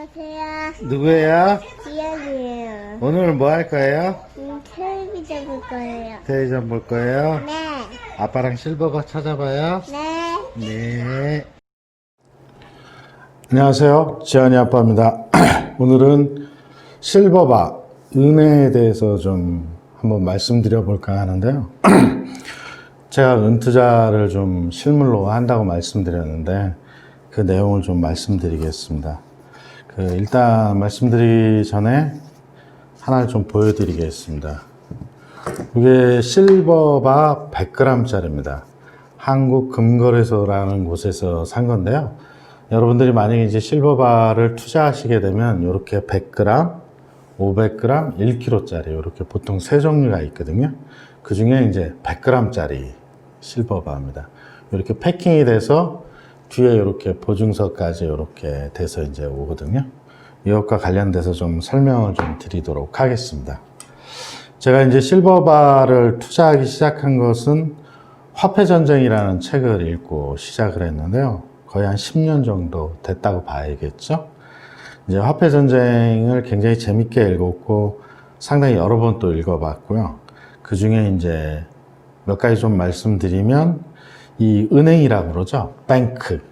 안녕하세요. 누구예요? 지연이에요. 오늘은 뭐 할 거예요? 텔레비전 볼 거예요. 텔레비전 볼 거예요? 네. 아빠랑 실버가 찾아봐요. 네. 네. 안녕하세요. 지연이 아빠입니다. 오늘은 실버바, 은혜에 대해서 좀 한번 말씀드려 볼까 하는데요. 제가 은투자를 좀 실물로 한다고 말씀드렸는데 그 내용을 좀 말씀드리겠습니다. 일단 말씀드리기 전에 하나를 좀 보여드리겠습니다. 이게 실버바 100g짜리입니다. 한국금거래소라는 곳에서 산 건데요. 여러분들이 만약에 이제 실버바를 투자하시게 되면 이렇게 100g, 500g, 1kg짜리 이렇게 보통 세 종류가 있거든요. 그 중에 이제 100g짜리 실버바입니다. 이렇게 패킹이 돼서 뒤에 이렇게 보증서까지 이렇게 돼서 이제 오거든요. 이것과 관련돼서 좀 설명을 좀 드리도록 하겠습니다. 제가 이제 실버바를 투자하기 시작한 것은 화폐전쟁이라는 책을 읽고 시작을 했는데요. 거의 한 10년 정도 됐다고 봐야겠죠. 이제 화폐전쟁을 굉장히 재밌게 읽었고 상당히 여러 번 또 읽어봤고요. 그 중에 이제 몇 가지 좀 말씀드리면 이 은행이라고 그러죠. 뱅크.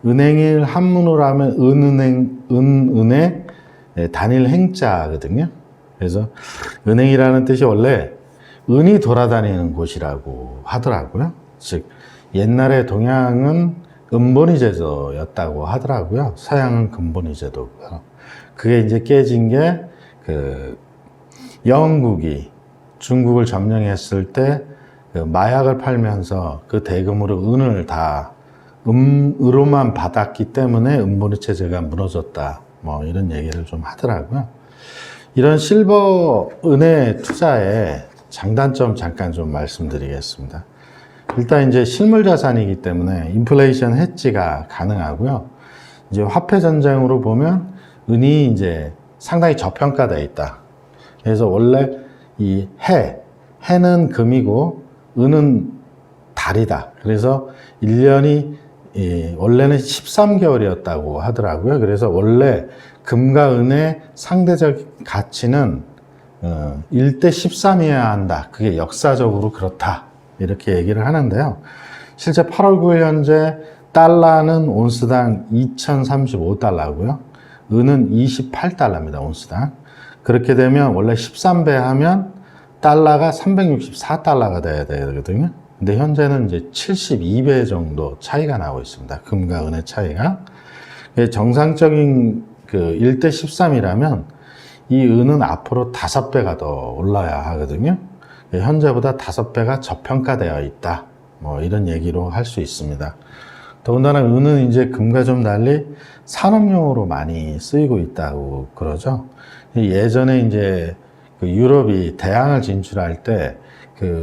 은행을 한문으로 하면 은은행, 은은의 단일 행자거든요. 그래서 은행이라는 뜻이 원래 은이 돌아다니는 곳이라고 하더라고요. 즉 옛날에 동양은 은본위 제도였다고 하더라고요. 서양은 금본위 제도고요. 그게 이제 깨진 게 영국이 중국을 점령했을 때 마약을 팔면서 그 대금으로 은을 다 으로만 받았기 때문에 은본위 체제가 무너졌다. 뭐 이런 얘기를 좀 하더라고요. 이런 실버 은혜 투자의 장단점 잠깐 좀 말씀드리겠습니다. 일단 이제 실물 자산이기 때문에 인플레이션 해지가 가능하고요. 이제 화폐 전쟁으로 보면 은이 이제 상당히 저평가되어 있다. 그래서 원래 이 해는 금이고 은은 달이다. 그래서 1년이 원래는 13개월이었다고 하더라고요. 그래서 원래 금과 은의 상대적 가치는 1대 13이어야 한다. 그게 역사적으로 그렇다. 이렇게 얘기를 하는데요. 실제 8월 9일 현재 달러는 온스당 2,035달러고요. 은은 28달러입니다. 온스당. 그렇게 되면 원래 13배 하면 달러가 364달러가 돼야 되거든요. 근데 현재는 이제 72배 정도 차이가 나고 있습니다. 금과 은의 차이가. 정상적인 1대 13이라면 이 은은 앞으로 5배가 더 올라야 하거든요. 현재보다 5배가 저평가되어 있다. 뭐 이런 얘기로 할 수 있습니다. 더군다나 은은 이제 금과 좀 달리 산업용으로 많이 쓰이고 있다고 그러죠. 예전에 이제 유럽이 대양을 진출할 때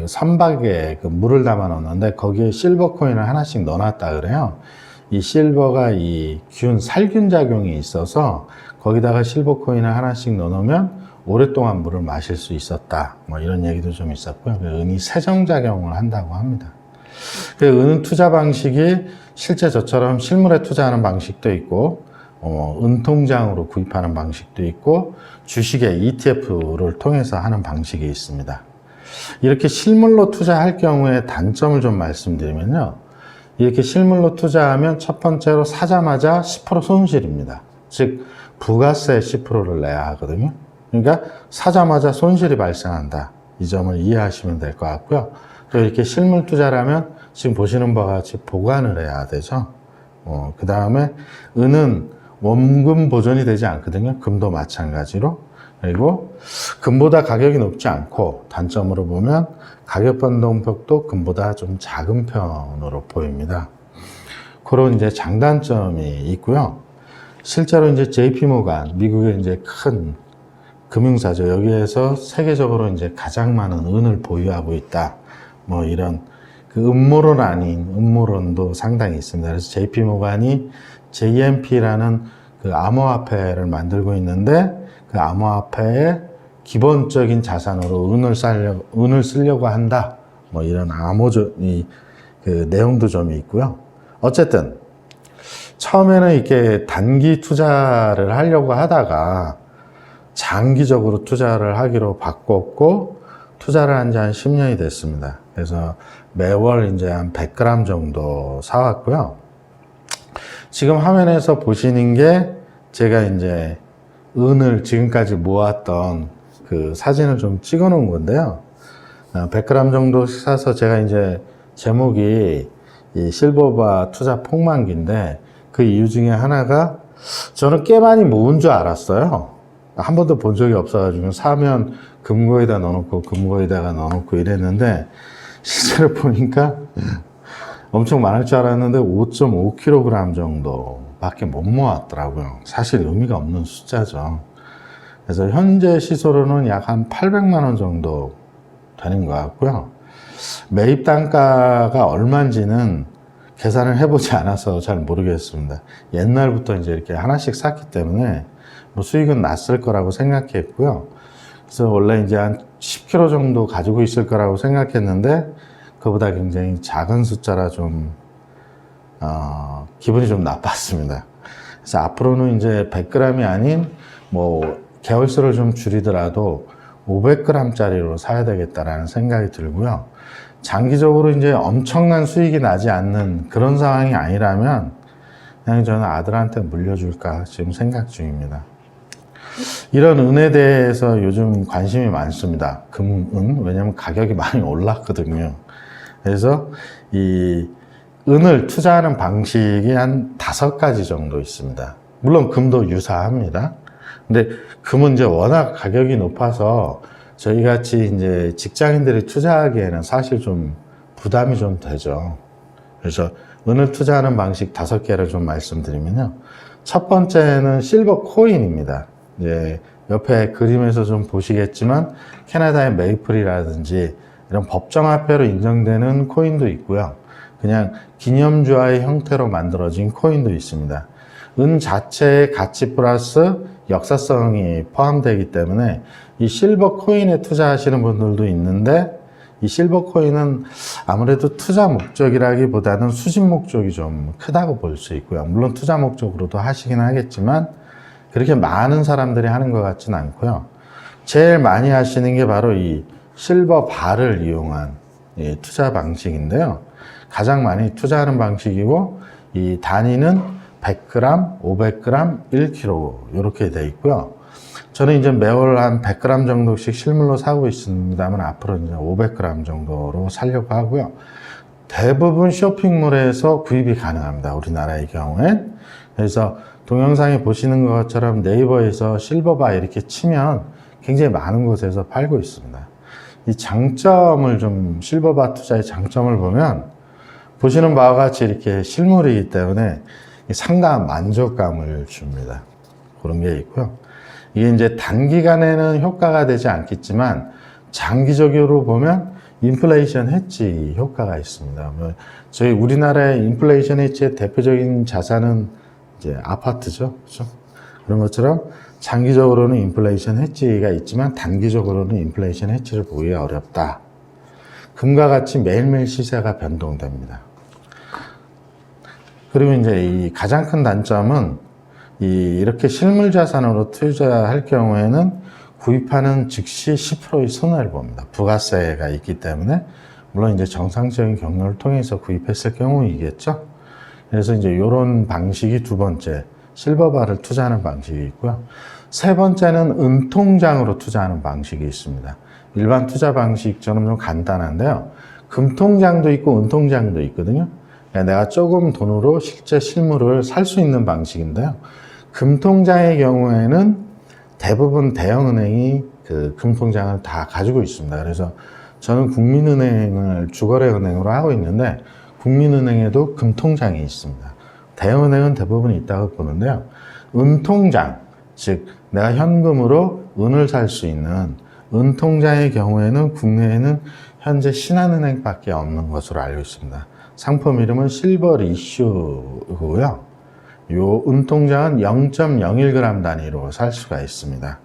선박에 물을 담아 놓는데 거기에 실버 코인을 하나씩 넣어놨다 그래요. 이 실버가 이 살균 작용이 있어서 거기다가 실버 코인을 하나씩 넣어놓으면 오랫동안 물을 마실 수 있었다. 뭐 이런 얘기도 좀 있었고요. 은이 세정작용을 한다고 합니다. 은은 투자 방식이 실제 저처럼 실물에 투자하는 방식도 있고, 은통장으로 구입하는 방식도 있고, 주식의 ETF를 통해서 하는 방식이 있습니다. 이렇게 실물로 투자할 경우에 단점을 좀 말씀드리면요. 이렇게 실물로 투자하면 첫 번째로 사자마자 10% 손실입니다. 즉, 부가세 10%를 내야 하거든요. 그러니까 사자마자 손실이 발생한다. 이 점을 이해하시면 될 것 같고요. 또 이렇게 실물 투자라면 지금 보시는 바와 같이 보관을 해야 되죠. 그 다음에 은은 원금 보존이 되지 않거든요. 금도 마찬가지로. 그리고 금보다 가격이 높지 않고 단점으로 보면 가격 변동폭도 금보다 좀 작은 편으로 보입니다. 그런 이제 장단점이 있고요. 실제로 이제 JP모간, 미국의 이제 큰 금융사죠. 여기에서 세계적으로 이제 가장 많은 은을 보유하고 있다. 뭐 이런 음모론 아닌 음모론도 상당히 있습니다. 그래서 JP모간이 JMP라는 암호화폐를 만들고 있는데 그 암호화폐의 기본적인 자산으로 은을 쓰려고 한다. 뭐 이런 내용도 좀 있고요. 어쨌든 처음에는 이렇게 단기 투자를 하려고 하다가 장기적으로 투자를 하기로 바꿨고, 투자를 한 지 한 10년이 됐습니다. 그래서 매월 이제 한 100g 정도 사왔고요. 지금 화면에서 보시는 게 제가 이제 은을 지금까지 모았던 그 사진을 좀 찍어 놓은 건데요. 100g 정도 사서 제가 이제 제목이 이 실버바 투자 폭망기인데, 그 이유 중에 하나가 저는 꽤 많이 모은 줄 알았어요. 한 번도 본 적이 없어가지고 사면 금고에다 넣어놓고 금고에다가 넣어놓고 이랬는데, 실제로 보니까 엄청 많을 줄 알았는데 5.5kg 정도밖에 못 모았더라고요. 사실 의미가 없는 숫자죠. 그래서 현재 시세로는 약 한 800만 원 정도 되는 것 같고요. 매입 단가가 얼마인지는 계산을 해보지 않아서 잘 모르겠습니다. 옛날부터 이제 이렇게 하나씩 샀기 때문에 뭐 수익은 났을 거라고 생각했고요. 그래서 원래 이제 한 10kg 정도 가지고 있을 거라고 생각했는데, 그보다 굉장히 작은 숫자라 좀 기분이 좀 나빴습니다. 그래서 앞으로는 이제 100g이 아닌 뭐 개월수를 좀 줄이더라도 500g짜리로 사야 되겠다라는 생각이 들고요. 장기적으로 이제 엄청난 수익이 나지 않는 그런 상황이 아니라면 그냥 저는 아들한테 물려줄까 지금 생각 중입니다. 이런 은에 대해서 요즘 관심이 많습니다. 금, 은. 왜냐하면 가격이 많이 올랐거든요. 그래서 이 은을 투자하는 방식이 한 5가지 정도 있습니다. 물론 금도 유사합니다. 근데 금은 이제 워낙 가격이 높아서 저희 같이 이제 직장인들이 투자하기에는 사실 좀 부담이 좀 되죠. 그래서 은을 투자하는 방식 5개를 좀 말씀드리면요. 첫 번째는 실버 코인입니다. 이제 옆에 그림에서 좀 보시겠지만 캐나다의 메이플이라든지 이런 법정화폐로 인정되는 코인도 있고요. 그냥 기념주화의 형태로 만들어진 코인도 있습니다. 은 자체의 가치 플러스 역사성이 포함되기 때문에 이 실버 코인에 투자하시는 분들도 있는데, 이 실버 코인은 아무래도 투자 목적이라기보다는 수집 목적이 좀 크다고 볼 수 있고요. 물론 투자 목적으로도 하시긴 하겠지만 그렇게 많은 사람들이 하는 것 같지는 않고요. 제일 많이 하시는 게 바로 이 실버 바를 이용한 이 투자 방식인데요. 가장 많이 투자하는 방식이고, 이 단위는 100g, 500g, 1kg 이렇게 돼 있고요. 저는 이제 매월 한 100g 정도씩 실물로 사고 있습니다만 앞으로 이제 500g 정도로 사려고 하고요. 대부분 쇼핑몰에서 구입이 가능합니다. 우리나라의 경우엔. 그래서 동영상에 보시는 것처럼 네이버에서 실버바 이렇게 치면 굉장히 많은 곳에서 팔고 있습니다. 이 장점을 좀, 실버바 투자의 장점을 보면 보시는 바와 같이 이렇게 실물이기 때문에 상당한 만족감을 줍니다. 그런 게 있고요. 이게 이제 단기간에는 효과가 되지 않겠지만 장기적으로 보면 인플레이션 해지 효과가 있습니다. 저희 우리나라의 인플레이션 해지의 대표적인 자산은 이제 아파트죠. 그렇죠? 그런 것처럼 장기적으로는 인플레이션 해지가 있지만 단기적으로는 인플레이션 해지를 보기가 어렵다. 금과 같이 매일매일 시세가 변동됩니다. 그리고 이제 이 가장 큰 단점은 이렇게 실물 자산으로 투자할 경우에는 구입하는 즉시 10%의 손해를 봅니다. 부가세가 있기 때문에. 물론 이제 정상적인 경로를 통해서 구입했을 경우이겠죠. 그래서 이제 이런 방식이 두 번째, 실버바를 투자하는 방식이 있고요. 세 번째는 은통장으로 투자하는 방식이 있습니다. 일반 투자 방식처럼 좀 간단한데요. 금통장도 있고 은통장도 있거든요. 내가 조금 돈으로 실제 실물을 살 수 있는 방식인데요. 금통장의 경우에는 대부분 대형은행이 그 금통장을 다 가지고 있습니다. 그래서 저는 국민은행을 주거래 은행으로 하고 있는데 국민은행에도 금통장이 있습니다. 대형은행은 대부분 있다고 보는데요. 은통장, 즉 내가 현금으로 은을 살 수 있는 은통장의 경우에는 국내에는 현재 신한은행밖에 없는 것으로 알고 있습니다. 상품 이름은 실버 리슈고요. 요 은통장은 0.01g 단위로 살 수가 있습니다.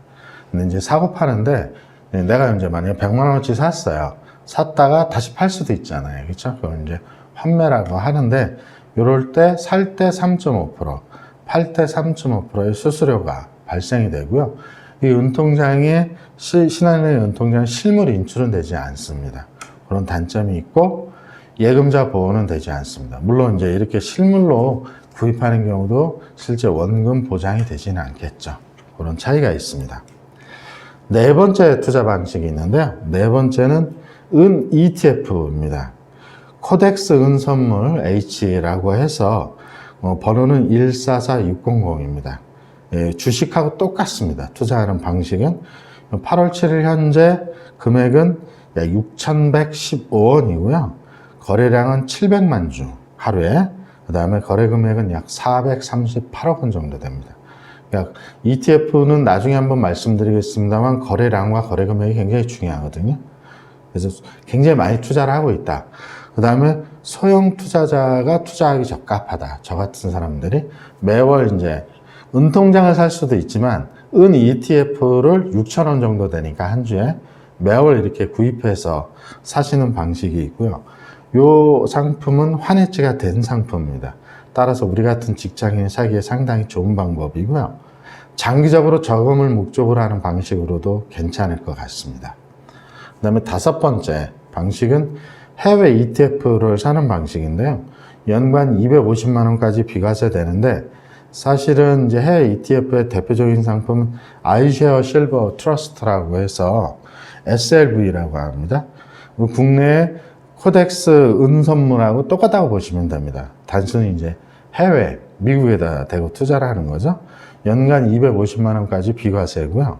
근데 이제 사고 파는데 내가 이제 만약에 100만 원어치 샀어요. 샀다가 다시 팔 수도 있잖아요. 그렇죠? 그럼 이제 환매라고 하는데 이럴 때 살 때 3.5%, 팔 때 3.5%의 수수료가 발생이 되고요. 이 은통장에 신한은행 은통장에 실물 인출은 되지 않습니다. 그런 단점이 있고 예금자 보호는 되지 않습니다. 물론 이제 이렇게 실물로 구입하는 경우도 실제 원금 보장이 되지는 않겠죠. 그런 차이가 있습니다. 네 번째 투자 방식이 있는데요. 네 번째는 은 ETF입니다. 코덱스 은 선물 H라고 해서 번호는 144600입니다. 예, 주식하고 똑같습니다. 투자하는 방식은 8월 7일 현재 금액은 6,115원이고요. 거래량은 700만 주 하루에, 그 다음에 거래 금액은 약 438억 원 정도 됩니다. ETF는 나중에 한번 말씀드리겠습니다만 거래량과 거래 금액이 굉장히 중요하거든요. 그래서 굉장히 많이 투자를 하고 있다. 그 다음에 소형 투자자가 투자하기 적합하다. 저 같은 사람들이 매월 이제 은통장을 살 수도 있지만 은 ETF를 6,000원 정도 되니까 한 주에 매월 이렇게 구입해서 사시는 방식이 있고요. 이 상품은 환해지가 된 상품입니다. 따라서 우리 같은 직장인이 사기에 상당히 좋은 방법이고요. 장기적으로 저금을 목적으로 하는 방식으로도 괜찮을 것 같습니다. 그 다음에 다섯 번째 방식은 해외 ETF를 사는 방식인데요. 연간 250만 원까지 비과세 되는데 사실은 이제 해외 ETF의 대표적인 상품은 아이쉐어 실버 트러스트라고 해서 SLV라고 합니다. 국내에 코덱스 은 선물하고 똑같다고 보시면 됩니다. 단순히 이제 해외, 미국에다 대고 투자를 하는 거죠. 연간 250만 원까지 비과세고요.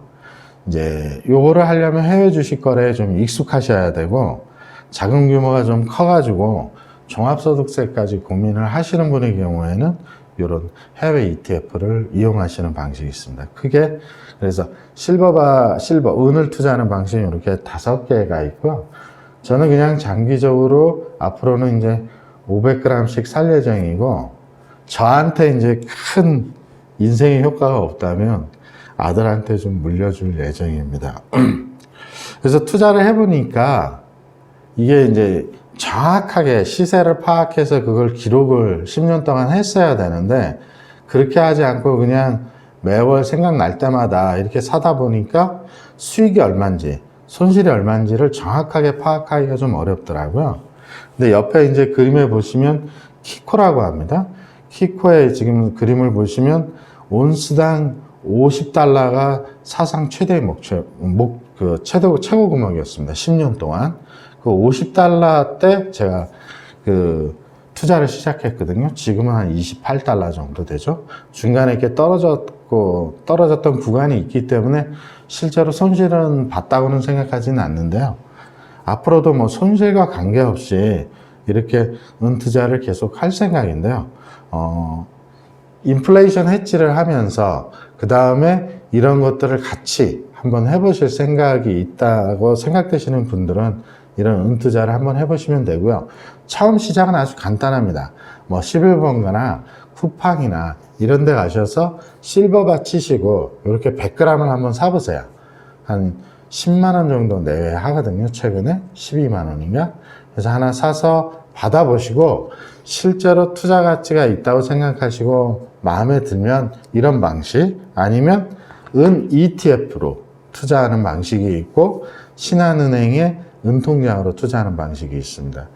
이제 요거를 하려면 해외 주식 거래에 좀 익숙하셔야 되고 자금 규모가 좀 커가지고 종합소득세까지 고민을 하시는 분의 경우에는 이런 해외 ETF를 이용하시는 방식이 있습니다. 크게 그래서 실버 은을 투자하는 방식이 이렇게 5개가 있고요. 저는 그냥 장기적으로 앞으로는 이제 500g씩 살 예정이고 저한테 이제 큰 인생의 효과가 없다면 아들한테 좀 물려줄 예정입니다. 그래서 투자를 해보니까 이게 이제 정확하게 시세를 파악해서 그걸 기록을 10년 동안 했어야 되는데 그렇게 하지 않고 그냥 매월 생각날 때마다 이렇게 사다 보니까 수익이 얼마인지 손실이 얼마인지를 정확하게 파악하기가 좀 어렵더라고요. 근데 옆에 이제 그림에 보시면 키코라고 합니다. 키코의 지금 그림을 보시면 온스당 50달러가 사상 최대의 최고 금액이었습니다. 10년 동안. 그 50달러 때 제가 투자를 시작했거든요. 지금은 한 28달러 정도 되죠. 중간에 이렇게 떨어졌던 구간이 있기 때문에 실제로 손실은 봤다고는 생각하지는 않는데요. 앞으로도 뭐 손실과 관계없이 이렇게 은투자를 계속 할 생각인데요. 인플레이션 해지를 하면서 그 다음에 이런 것들을 같이 한번 해보실 생각이 있다고 생각되시는 분들은 이런 은투자를 한번 해보시면 되고요. 처음 시작은 아주 간단합니다. 뭐 11번가나 쿠팡이나 이런 데 가셔서 실버바 치시고 이렇게 100g을 한번 사보세요. 한 10만 원 정도 내외 하거든요. 최근에 12만 원인가? 그래서 하나 사서 받아보시고 실제로 투자 가치가 있다고 생각하시고 마음에 들면 이런 방식 아니면 은 ETF로 투자하는 방식이 있고 신한은행의 은통장으로 투자하는 방식이 있습니다.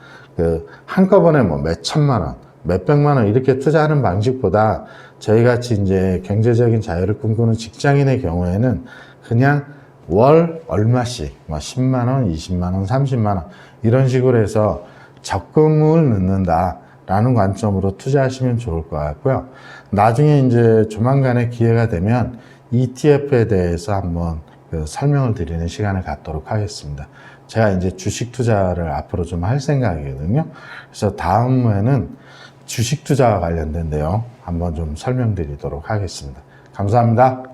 한꺼번에 뭐 몇 천만 원, 몇 백만 원 이렇게 투자하는 방식보다 저희 같이 이제 경제적인 자유를 꿈꾸는 직장인의 경우에는 그냥 월 얼마씩, 뭐 10만 원, 20만 원, 30만 원 이런 식으로 해서 적금을 넣는다라는 관점으로 투자하시면 좋을 것 같고요. 나중에 이제 조만간에 기회가 되면 ETF에 대해서 한번 설명을 드리는 시간을 갖도록 하겠습니다. 제가 이제 주식 투자를 앞으로 좀 할 생각이거든요. 그래서 다음에는 주식 투자와 관련된 내용 한번 좀 설명드리도록 하겠습니다. 감사합니다.